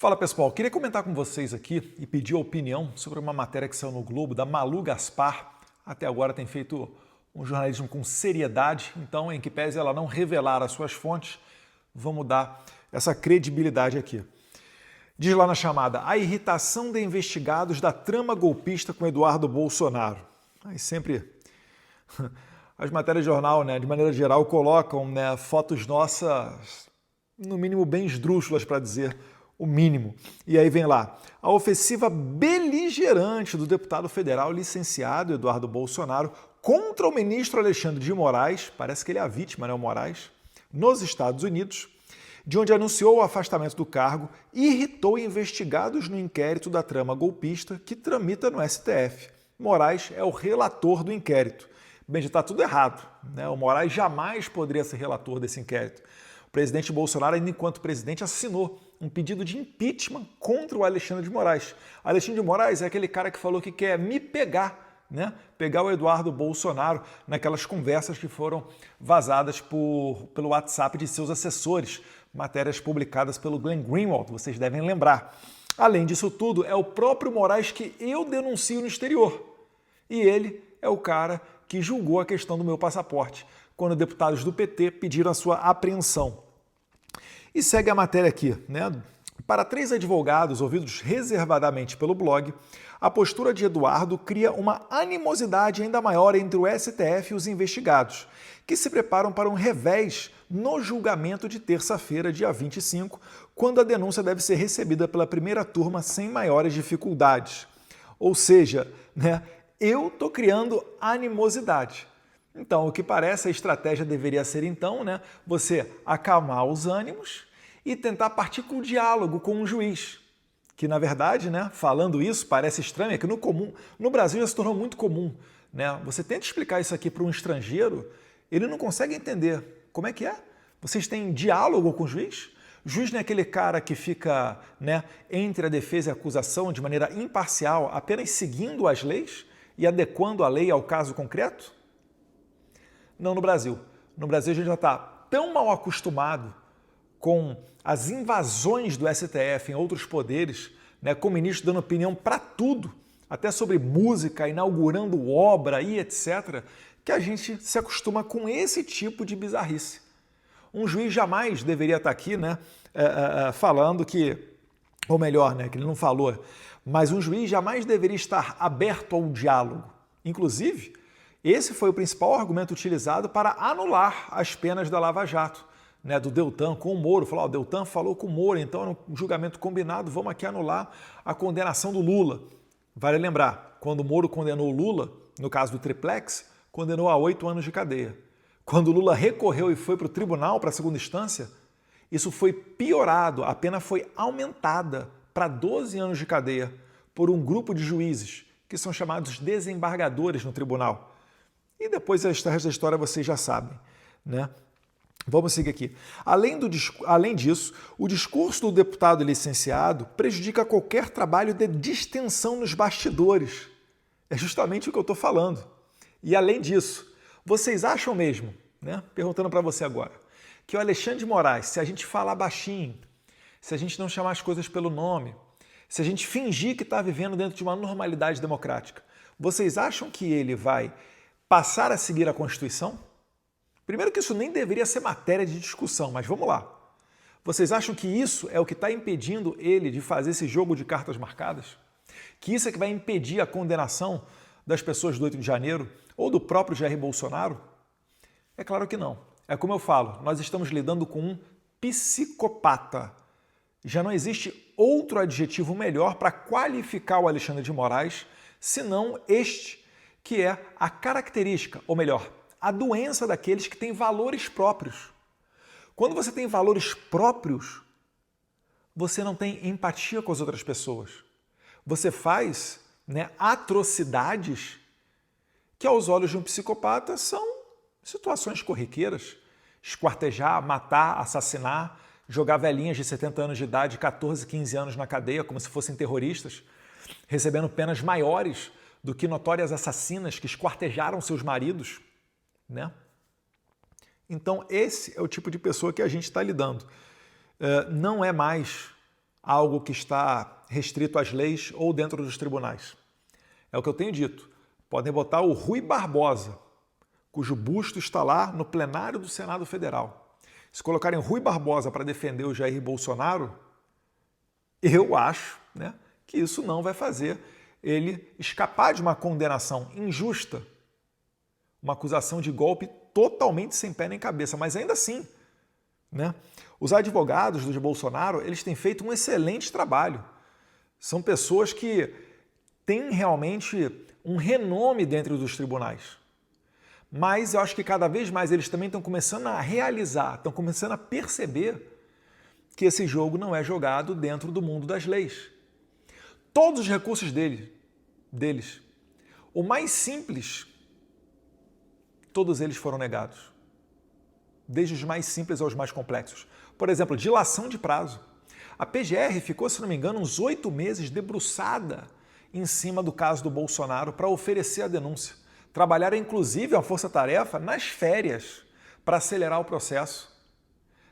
Fala pessoal, queria comentar com vocês aqui e pedir a opinião sobre uma matéria que saiu no Globo da Malu Gaspar. Até agora tem feito um jornalismo com seriedade, então em que pese ela não revelar as suas fontes, vamos dar essa credibilidade aqui. Diz lá na chamada, a irritação de investigados da trama golpista com Eduardo Bolsonaro. Aí sempre as matérias de jornal, de maneira geral, colocam fotos nossas, no mínimo bem esdrúxulas para dizer o mínimo. E aí vem lá, a ofensiva beligerante do deputado federal licenciado Eduardo Bolsonaro contra o ministro Alexandre de Moraes, parece que ele é a vítima, o Moraes, nos Estados Unidos, de onde anunciou o afastamento do cargo e irritou investigados no inquérito da trama golpista que tramita no STF. Moraes é o relator do inquérito. Bem, já está tudo errado, O Moraes jamais poderia ser relator desse inquérito. O presidente Bolsonaro, ainda enquanto presidente, assinou um pedido de impeachment contra o Alexandre de Moraes. Alexandre de Moraes é aquele cara que falou que quer me pegar, pegar o Eduardo Bolsonaro naquelas conversas que foram vazadas pelo WhatsApp de seus assessores, matérias publicadas pelo Glenn Greenwald, vocês devem lembrar. Além disso tudo, é o próprio Moraes que eu denuncio no exterior. E ele é o cara que julgou a questão do meu passaporte, quando deputados do PT pediram a sua apreensão. E segue a matéria aqui, Para 3 advogados ouvidos reservadamente pelo blog, a postura de Eduardo cria uma animosidade ainda maior entre o STF e os investigados, que se preparam para um revés no julgamento de terça-feira, dia 25, quando a denúncia deve ser recebida pela primeira turma sem maiores dificuldades. Ou seja, eu estou criando animosidade. Então, o que parece, a estratégia deveria ser, então, você acalmar os ânimos e tentar partir com o diálogo com o juiz. Que, na verdade, falando isso, parece estranho, é que no Brasil já se tornou muito comum. Você tenta explicar isso aqui para um estrangeiro, ele não consegue entender. Como é que é? Vocês têm diálogo com o juiz? O juiz não é aquele cara que fica entre a defesa e a acusação de maneira imparcial, apenas seguindo as leis e adequando a lei ao caso concreto? Não no Brasil. No Brasil a gente já está tão mal acostumado com as invasões do STF em outros poderes, com o ministro dando opinião para tudo, até sobre música, inaugurando obra e etc., que a gente se acostuma com esse tipo de bizarrice. Um juiz jamais deveria estar aqui falando que, ou melhor, que ele não falou, mas um juiz jamais deveria estar aberto ao diálogo. Inclusive, esse foi o principal argumento utilizado para anular as penas da Lava Jato, do Deltan com o Moro. Falou, o Deltan falou com o Moro, então era um julgamento combinado, vamos aqui anular a condenação do Lula. Vale lembrar, quando o Moro condenou o Lula, no caso do triplex, condenou a 8 anos de cadeia. Quando o Lula recorreu e foi para o tribunal, para a segunda instância, isso foi piorado, a pena foi aumentada para 12 anos de cadeia por um grupo de juízes, que são chamados desembargadores no tribunal. E depois o resto da história vocês já sabem, Vamos seguir aqui. Além disso, o discurso do deputado licenciado prejudica qualquer trabalho de distensão nos bastidores. É justamente o que eu estou falando. E além disso, vocês acham mesmo, perguntando para você agora, que o Alexandre de Moraes, se a gente falar baixinho, se a gente não chamar as coisas pelo nome, se a gente fingir que está vivendo dentro de uma normalidade democrática, vocês acham que ele vai passar a seguir a Constituição? Primeiro que isso nem deveria ser matéria de discussão, mas vamos lá. Vocês acham que isso é o que está impedindo ele de fazer esse jogo de cartas marcadas? Que isso é que vai impedir a condenação das pessoas do 8 de janeiro ou do próprio Jair Bolsonaro? É claro que não. É como eu falo, nós estamos lidando com um psicopata. Já não existe outro adjetivo melhor para qualificar o Alexandre de Moraes, senão este, que é a característica, ou melhor, a doença daqueles que têm valores próprios. Quando você tem valores próprios, você não tem empatia com as outras pessoas. Você faz atrocidades que, aos olhos de um psicopata, são situações corriqueiras. Esquartejar, matar, assassinar, jogar velhinhas de 70 anos de idade, 14, 15 anos na cadeia, como se fossem terroristas, recebendo penas maiores do que notórias assassinas que esquartejaram seus maridos. Então, esse é o tipo de pessoa que a gente está lidando. Não é mais algo que está restrito às leis ou dentro dos tribunais. É o que eu tenho dito. Podem botar o Rui Barbosa, cujo busto está lá no plenário do Senado Federal. Se colocarem Rui Barbosa para defender o Jair Bolsonaro, eu acho, né, que isso não vai fazer ele escapar de uma condenação injusta, uma acusação de golpe totalmente sem pé nem cabeça, mas ainda assim, né, os advogados do Bolsonaro, eles têm feito um excelente trabalho. São pessoas que têm realmente um renome dentro dos tribunais. Mas eu acho que cada vez mais eles também estão começando a realizar, estão começando a perceber que esse jogo não é jogado dentro do mundo das leis. Todos os recursos deles, o mais simples, todos eles foram negados. Desde os mais simples aos mais complexos. Por exemplo, dilação de prazo. A PGR ficou, se não me engano, uns 8 meses debruçada em cima do caso do Bolsonaro para oferecer a denúncia. Trabalharam, inclusive, a força-tarefa nas férias para acelerar o processo.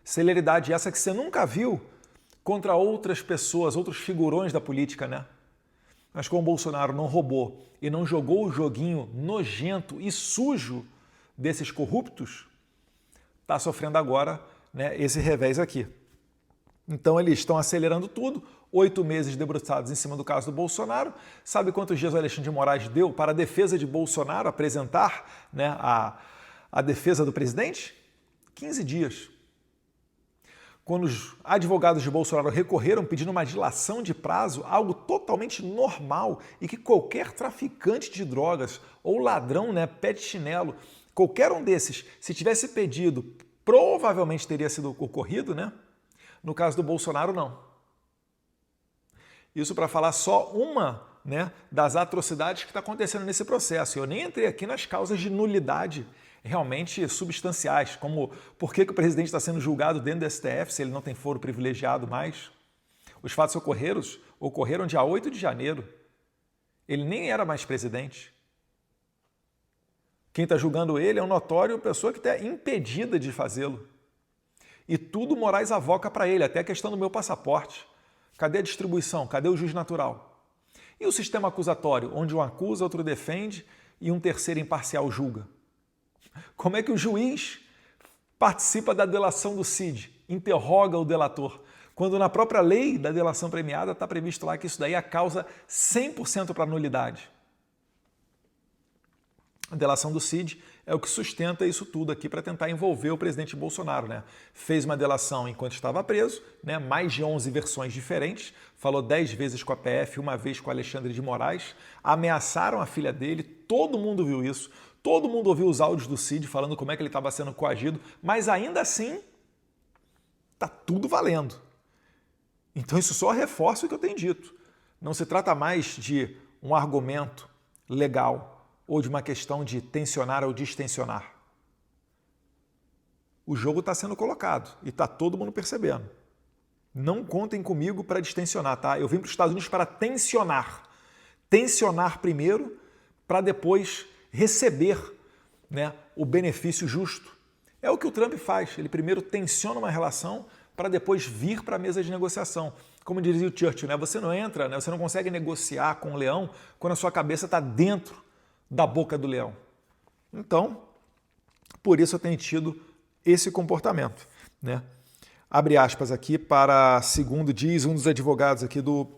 Celeridade essa que você nunca viu contra outras pessoas, outros figurões da política, né? Mas como o Bolsonaro não roubou e não jogou o joguinho nojento e sujo desses corruptos, está sofrendo agora, né, esse revés aqui. Então eles estão acelerando tudo, 8 meses debruçados em cima do caso do Bolsonaro. Sabe quantos dias o Alexandre de Moraes deu para a defesa de Bolsonaro apresentar, né, a defesa do presidente? 15 dias. Quando os advogados de Bolsonaro recorreram pedindo uma dilação de prazo, algo totalmente normal e que qualquer traficante de drogas ou ladrão, né, pé de chinelo, qualquer um desses, se tivesse pedido, provavelmente teria sido ocorrido, né? No caso do Bolsonaro, não. Isso para falar só uma, né, das atrocidades que está acontecendo nesse processo. Eu nem entrei aqui nas causas de nulidade realmente substanciais, como por que o presidente está sendo julgado dentro do STF se ele não tem foro privilegiado mais. Os fatos ocorreram dia 8 de janeiro. Ele nem era mais presidente. Quem está julgando ele é um notório pessoa que está impedida de fazê-lo. E tudo Moraes avoca para ele, até a questão do meu passaporte. Cadê a distribuição? Cadê o juiz natural? E o sistema acusatório, onde um acusa, outro defende e um terceiro imparcial julga? Como é que o juiz participa da delação do CID, interroga o delator, quando na própria lei da delação premiada está previsto lá que isso daí é a causa 100% para nulidade? A delação do CID é o que sustenta isso tudo aqui para tentar envolver o presidente Bolsonaro, né? Fez uma delação enquanto estava preso, né? Mais de 11 versões diferentes, falou 10 vezes com a PF, uma vez com Alexandre de Moraes, ameaçaram a filha dele, todo mundo viu isso, todo mundo ouviu os áudios do CID falando como é que ele estava sendo coagido, mas ainda assim está tudo valendo. Então isso só reforça o que eu tenho dito. Não se trata mais de um argumento legal ou de uma questão de tensionar ou distensionar. O jogo está sendo colocado e está todo mundo percebendo. Não contem comigo para distensionar, tá? Eu vim para os Estados Unidos para tensionar. Tensionar primeiro para depois receber, né, o benefício justo. É o que o Trump faz. Ele primeiro tensiona uma relação para depois vir para a mesa de negociação. Como dizia o Churchill, né? Você não entra, né? Você não consegue negociar com o leão quando a sua cabeça está dentro da boca do leão. Então, por isso eu tenho tido esse comportamento, né? Abre aspas aqui para, segundo diz um dos advogados aqui do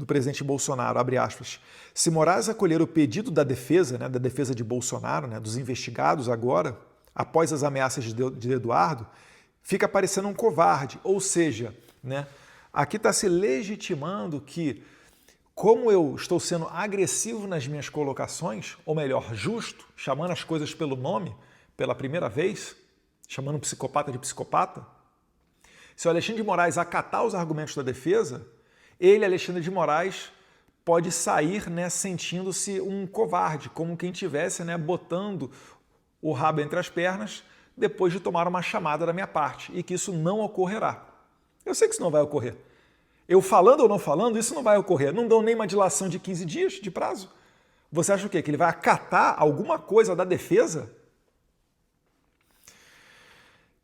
presidente Bolsonaro, abre aspas. Se Moraes acolher o pedido da defesa, né, da defesa de Bolsonaro, né, dos investigados agora, após as ameaças de Eduardo, fica parecendo um covarde. Ou seja, né, aqui está se legitimando que, como eu estou sendo agressivo nas minhas colocações, ou melhor, justo, chamando as coisas pelo nome, pela primeira vez, chamando um psicopata de psicopata, se o Alexandre de Moraes acatar os argumentos da defesa, ele, Alexandre de Moraes, pode sair, né, sentindo-se um covarde, como quem estivesse, né, botando o rabo entre as pernas depois de tomar uma chamada da minha parte, e que isso não ocorrerá. Eu sei que isso não vai ocorrer. Eu falando ou não falando, isso não vai ocorrer. Não dão nem uma dilação de 15 dias de prazo. Você acha o quê? Que ele vai acatar alguma coisa da defesa?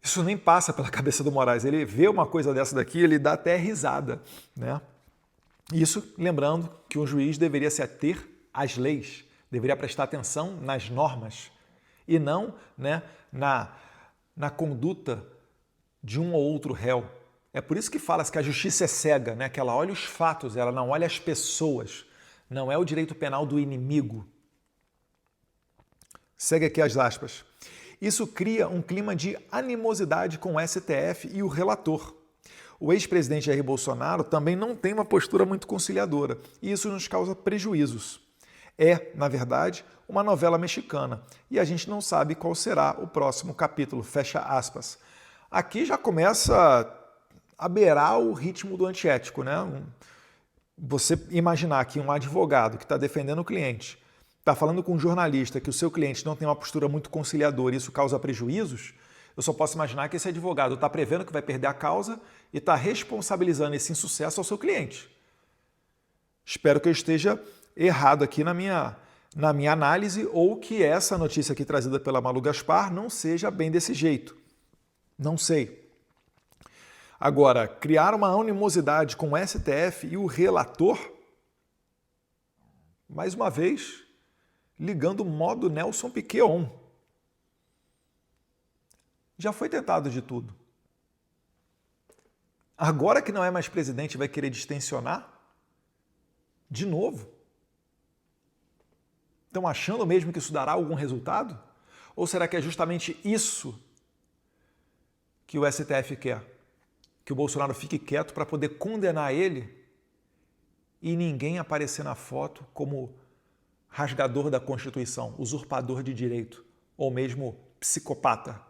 Isso nem passa pela cabeça do Moraes. Ele vê uma coisa dessa daqui, ele dá até risada, né? Isso lembrando que um juiz deveria se ater às leis, deveria prestar atenção nas normas e não, né, na conduta de um ou outro réu. É por isso que fala-se que a justiça é cega, né? Que ela olha os fatos, ela não olha as pessoas. Não é o direito penal do inimigo. Segue aqui as aspas. Isso cria um clima de animosidade com o STF e o relator. O ex-presidente Jair Bolsonaro também não tem uma postura muito conciliadora e isso nos causa prejuízos. É, na verdade, uma novela mexicana e a gente não sabe qual será o próximo capítulo, fecha aspas. Aqui já começa a beirar o ritmo do antiético, né? Você imaginar que um advogado que está defendendo o cliente está falando com um jornalista que o seu cliente não tem uma postura muito conciliadora e isso causa prejuízos, eu só posso imaginar que esse advogado está prevendo que vai perder a causa e está responsabilizando esse insucesso ao seu cliente. Espero que eu esteja errado aqui na minha análise ou que essa notícia aqui trazida pela Malu Gaspar não seja bem desse jeito. Não sei. Agora, criar uma animosidade com o STF e o relator, mais uma vez, ligando o modo Nelson Piquet on. Já foi tentado de tudo. Agora que não é mais presidente, vai querer distensionar? De novo? Estão achando mesmo que isso dará algum resultado? Ou será que é justamente isso que o STF quer? Que o Bolsonaro fique quieto para poder condenar ele e ninguém aparecer na foto como rasgador da Constituição, usurpador de direito ou mesmo psicopata?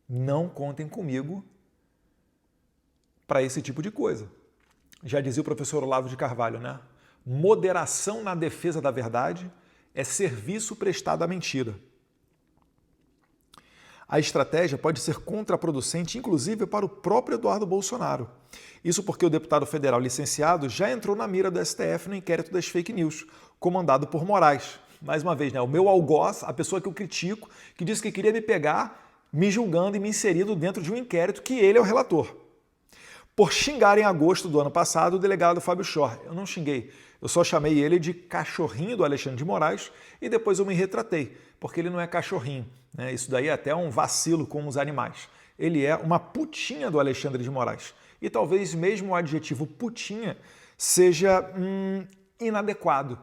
Não contem comigo para esse tipo de coisa. Já dizia o professor Olavo de Carvalho, né? Moderação na defesa da verdade é serviço prestado à mentira. A estratégia pode ser contraproducente, inclusive para o próprio Eduardo Bolsonaro. Isso porque o deputado federal licenciado já entrou na mira do STF no inquérito das fake news, comandado por Moraes. Mais uma vez, né? O meu algoz, a pessoa que eu critico, que disse que queria me pegar me julgando e me inserindo dentro de um inquérito que ele é o relator. Por xingar em agosto do ano passado o delegado Fábio Chor. Eu não xinguei, eu só chamei ele de cachorrinho do Alexandre de Moraes e depois eu me retratei, porque ele não é cachorrinho, né? Isso daí é até um vacilo com os animais. Ele é uma putinha do Alexandre de Moraes. E talvez mesmo o adjetivo putinha seja inadequado.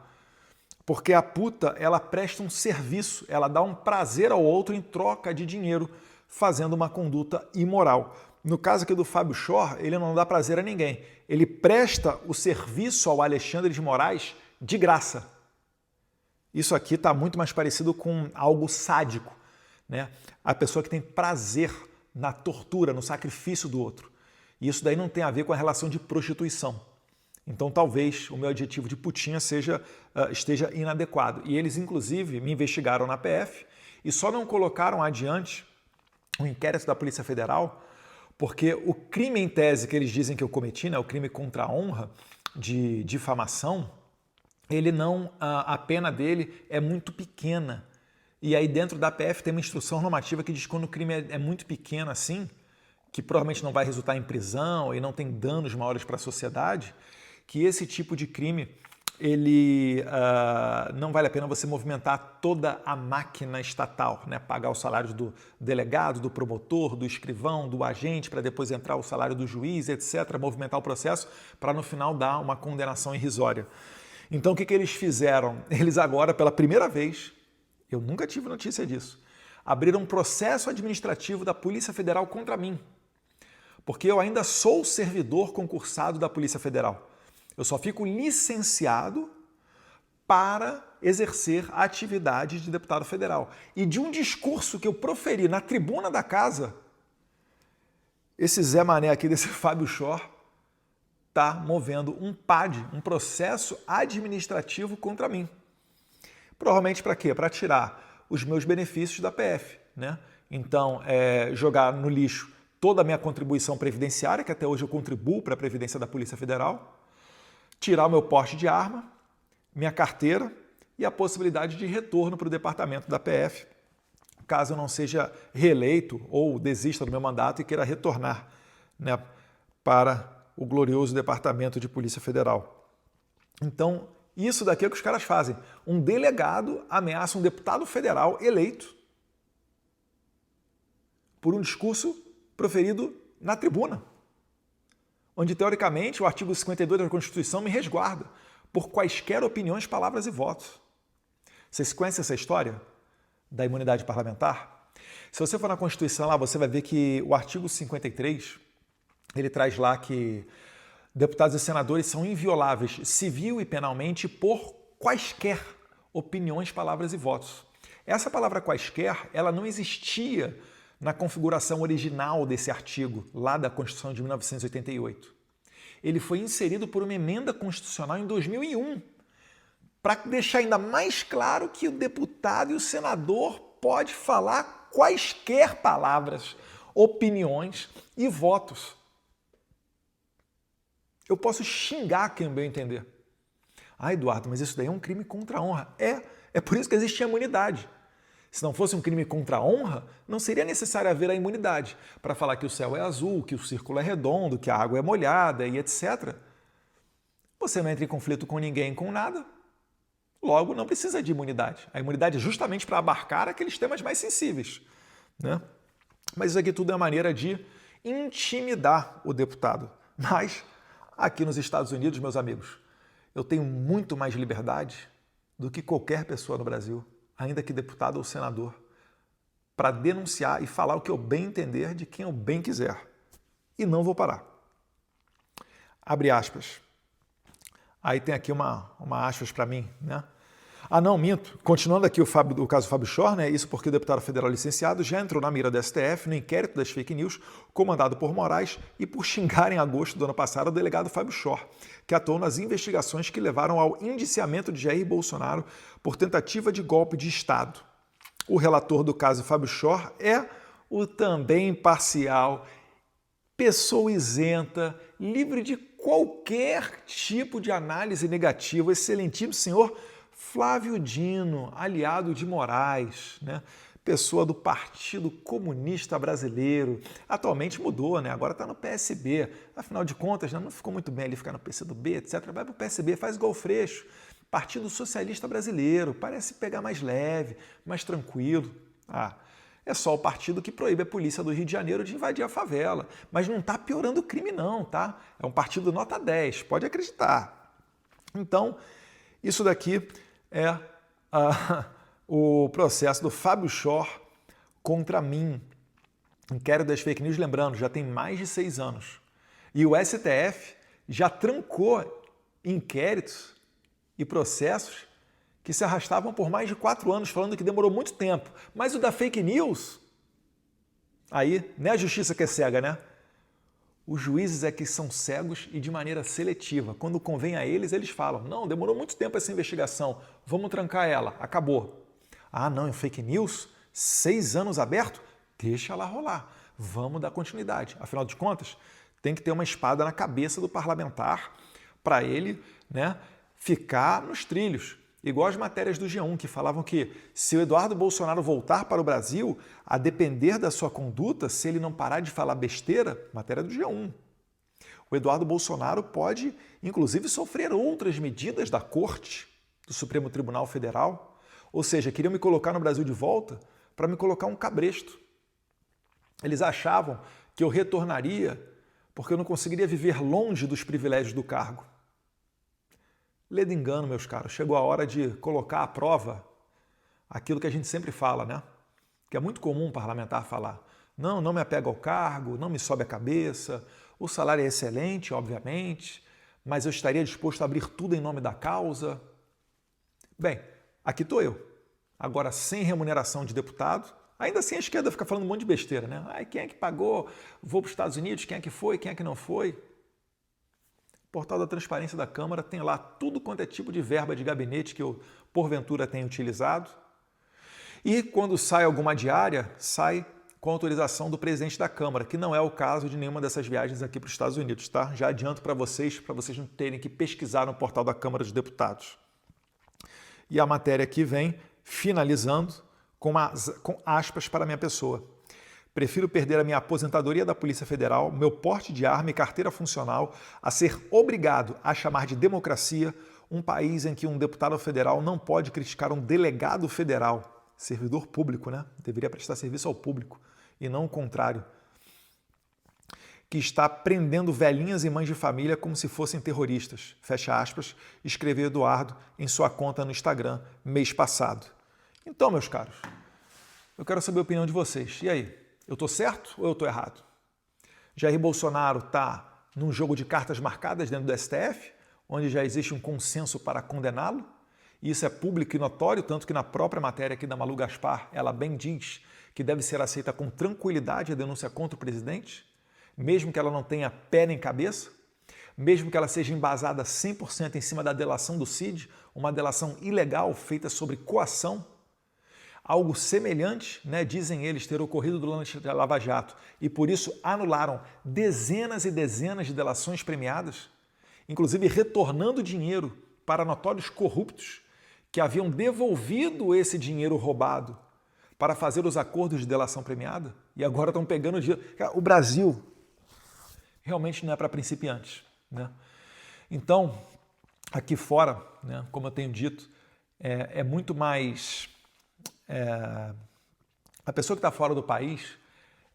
Porque a puta, ela presta um serviço, ela dá um prazer ao outro em troca de dinheiro, fazendo uma conduta imoral. No caso aqui do Fábio Chor, ele não dá prazer a ninguém. Ele presta o serviço ao Alexandre de Moraes de graça. Isso aqui está muito mais parecido com algo sádico, né? A pessoa que tem prazer na tortura, no sacrifício do outro. E isso daí não tem a ver com a relação de prostituição. Então, talvez o meu adjetivo de putinha esteja inadequado. E eles, inclusive, me investigaram na PF e só não colocaram adiante o inquérito da Polícia Federal porque o crime em tese que eles dizem que eu cometi, né, o crime contra a honra de difamação, ele não, a pena dele é muito pequena. E aí dentro da PF tem uma instrução normativa que diz que quando o crime é muito pequeno assim, que provavelmente não vai resultar em prisão e não tem danos maiores para a sociedade, que esse tipo de crime, ele não vale a pena você movimentar toda a máquina estatal, né? Pagar os salários do delegado, do promotor, do escrivão, do agente, para depois entrar o salário do juiz, etc., movimentar o processo para no final dar uma condenação irrisória. Então o que eles fizeram? Eles agora, pela primeira vez, eu nunca tive notícia disso, abriram um processo administrativo da Polícia Federal contra mim, porque eu ainda sou servidor concursado da Polícia Federal. Eu só fico licenciado para exercer a atividade de deputado federal. E de um discurso que eu proferi na tribuna da casa, esse Zé Mané aqui, desse Fábio Chor, está movendo um PAD, um processo administrativo contra mim. Provavelmente para quê? Para tirar os meus benefícios da PF, né? Então, jogar no lixo toda a minha contribuição previdenciária, que até hoje eu contribuo para a Previdência da Polícia Federal, tirar o meu porte de arma, minha carteira e a possibilidade de retorno para o departamento da PF caso eu não seja reeleito ou desista do meu mandato e queira retornar, né, para o glorioso Departamento de Polícia Federal. Então, isso daqui é o que os caras fazem. Um delegado ameaça um deputado federal eleito por um discurso proferido na tribuna, onde, teoricamente, o artigo 52 da Constituição me resguarda por quaisquer opiniões, palavras e votos. Vocês conhecem essa história da imunidade parlamentar? Se você for na Constituição lá, você vai ver que o artigo 53, ele traz lá que deputados e senadores são invioláveis civil e penalmente por quaisquer opiniões, palavras e votos. Essa palavra quaisquer, ela não existia na configuração original desse artigo, lá da Constituição de 1988. Ele foi inserido por uma emenda constitucional em 2001, para deixar ainda mais claro que o deputado e o senador pode falar quaisquer palavras, opiniões e votos. Eu posso xingar quem bem entender. Ah, Eduardo, mas isso daí é um crime contra a honra. É por isso que existe a imunidade. Se não fosse um crime contra a honra, não seria necessário haver a imunidade para falar que o céu é azul, que o círculo é redondo, que a água é molhada e etc. Você não entra em conflito com ninguém, com nada. Logo, não precisa de imunidade. A imunidade é justamente para abarcar aqueles temas mais sensíveis, né? Mas isso aqui tudo é maneira de intimidar o deputado. Mas, aqui nos Estados Unidos, meus amigos, eu tenho muito mais liberdade do que qualquer pessoa no Brasil, ainda que deputado ou senador, para denunciar e falar o que eu bem entender de quem eu bem quiser. E não vou parar. Abre aspas. Aí tem aqui uma aspas para mim, né? Ah, não, minto. Continuando aqui o caso Fábio Shor, né? Isso porque o deputado federal licenciado já entrou na mira da STF no inquérito das fake news comandado por Moraes e por xingar em agosto do ano passado o delegado Fábio Shor, que atuou nas investigações que levaram ao indiciamento de Jair Bolsonaro por tentativa de golpe de Estado. O relator do caso Fábio Shor é o também imparcial, pessoa isenta, livre de qualquer tipo de análise negativa, excelentíssimo senhor Flávio Dino, aliado de Moraes, né? Pessoa do Partido Comunista Brasileiro. Atualmente mudou, né? Agora está no PSB. Afinal de contas, né? Não ficou muito bem ali ficar no PCdoB, etc. Vai para o PSB, faz igual o Freixo. Partido Socialista Brasileiro. Parece pegar mais leve, mais tranquilo. É só o partido que proíbe a polícia do Rio de Janeiro de invadir a favela. Mas não está piorando o crime não, tá? É um partido nota 10, pode acreditar. Então, isso daqui é o processo do Fábio Shor contra mim. Inquérito das fake news, lembrando, já tem mais de 6 anos. E o STF já trancou inquéritos e processos que se arrastavam por mais de 4 anos, falando que demorou muito tempo. Mas o da fake news, aí, né, a justiça que é cega, né? Os juízes é que são cegos e de maneira seletiva. Quando convém a eles, eles falam, não, demorou muito tempo essa investigação, vamos trancar ela, acabou. Ah, não, em fake news, 6 anos aberto? Deixa ela rolar, vamos dar continuidade. Afinal de contas, tem que ter uma espada na cabeça do parlamentar para ele, né, ficar nos trilhos. Igual as matérias do G1, que falavam que se o Eduardo Bolsonaro voltar para o Brasil, a depender da sua conduta, se ele não parar de falar besteira, matéria do G1. O Eduardo Bolsonaro pode, inclusive, sofrer outras medidas da Corte, do Supremo Tribunal Federal. Ou seja, queriam me colocar no Brasil de volta para me colocar um cabresto. Eles achavam que eu retornaria porque eu não conseguiria viver longe dos privilégios do cargo. Ledo engano, meus caros, chegou a hora de colocar à prova aquilo que a gente sempre fala, né? Que é muito comum um parlamentar falar. Não me apego ao cargo, não me sobe a cabeça, o salário é excelente, obviamente, mas eu estaria disposto a abrir tudo em nome da causa. Bem, aqui estou eu, agora sem remuneração de deputado, ainda assim a esquerda fica falando um monte de besteira, né? Ai, quem é que pagou? Vou para os Estados Unidos, quem é que foi, quem é que não foi? Portal da Transparência da Câmara tem lá tudo quanto é tipo de verba de gabinete que eu, porventura, tenho utilizado. E quando sai alguma diária, sai com autorização do presidente da Câmara, que não é o caso de nenhuma dessas viagens aqui para os Estados Unidos, tá? Já adianto para vocês não terem que pesquisar no portal da Câmara dos Deputados. E a matéria aqui vem finalizando com aspas para minha pessoa. Prefiro perder a minha aposentadoria da Polícia Federal, meu porte de arma e carteira funcional a ser obrigado a chamar de democracia um país em que um deputado federal não pode criticar um delegado federal, servidor público, né? Deveria prestar serviço ao público e não o contrário, que está prendendo velhinhas e mães de família como se fossem terroristas, fecha aspas, escreveu Eduardo em sua conta no Instagram mês passado. Então, meus caros, eu quero saber a opinião de vocês. E aí? Eu estou certo ou eu estou errado? Jair Bolsonaro está num jogo de cartas marcadas dentro do STF, onde já existe um consenso para condená-lo, e isso é público e notório, tanto que na própria matéria aqui da Malu Gaspar, ela bem diz que deve ser aceita com tranquilidade a denúncia contra o presidente, mesmo que ela não tenha pé nem cabeça, mesmo que ela seja embasada 100% em cima da delação do Cid, uma delação ilegal feita sobre coação. Algo semelhante, né, dizem eles, ter ocorrido durante a Lava Jato e por isso anularam dezenas e dezenas de delações premiadas, inclusive retornando dinheiro para notórios corruptos que haviam devolvido esse dinheiro roubado para fazer os acordos de delação premiada e agora estão pegando dinheiro. O Brasil realmente não é para principiantes, né? Então, aqui fora, né, como eu tenho dito, é muito mais... a pessoa que está fora do país,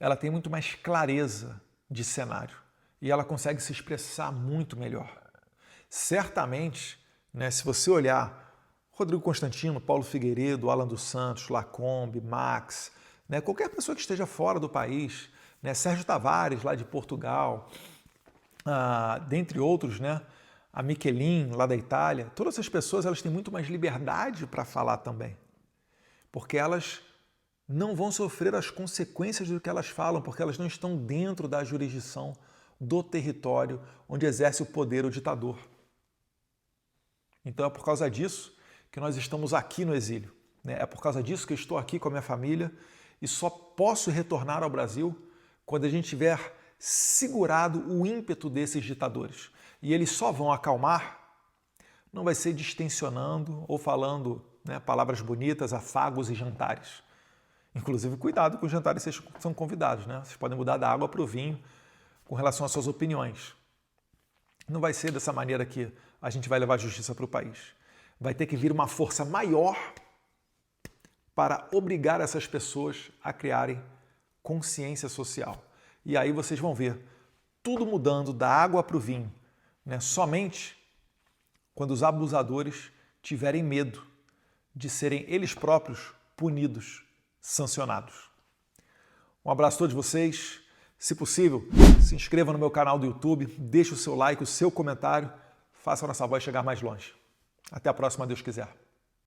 ela tem muito mais clareza de cenário e ela consegue se expressar muito melhor. Certamente, né, se você olhar Rodrigo Constantino, Paulo Figueiredo, Alan dos Santos, Lacombe, Max, né, qualquer pessoa que esteja fora do país, né, Sérgio Tavares, lá de Portugal, dentre outros, né, a Michelin, lá da Itália, todas essas pessoas elas têm muito mais liberdade para falar também, porque elas não vão sofrer as consequências do que elas falam, porque elas não estão dentro da jurisdição do território onde exerce o poder o ditador. Então é por causa disso que nós estamos aqui no exílio, né? É por causa disso que eu estou aqui com a minha família e só posso retornar ao Brasil quando a gente tiver segurado o ímpeto desses ditadores. E eles só vão acalmar, não vai ser distensionando ou falando, né, palavras bonitas, afagos e jantares. Inclusive, cuidado com os jantares que vocês são convidados, né? Vocês podem mudar da água para o vinho com relação às suas opiniões. Não vai ser dessa maneira que a gente vai levar a justiça para o país. Vai ter que vir uma força maior para obrigar essas pessoas a criarem consciência social. E aí vocês vão ver tudo mudando da água para o vinho, né? Somente quando os abusadores tiverem medo de serem eles próprios punidos, sancionados. Um abraço a todos vocês. Se possível, se inscreva no meu canal do YouTube, deixe o seu like, o seu comentário, faça a nossa voz chegar mais longe. Até a próxima, Deus quiser.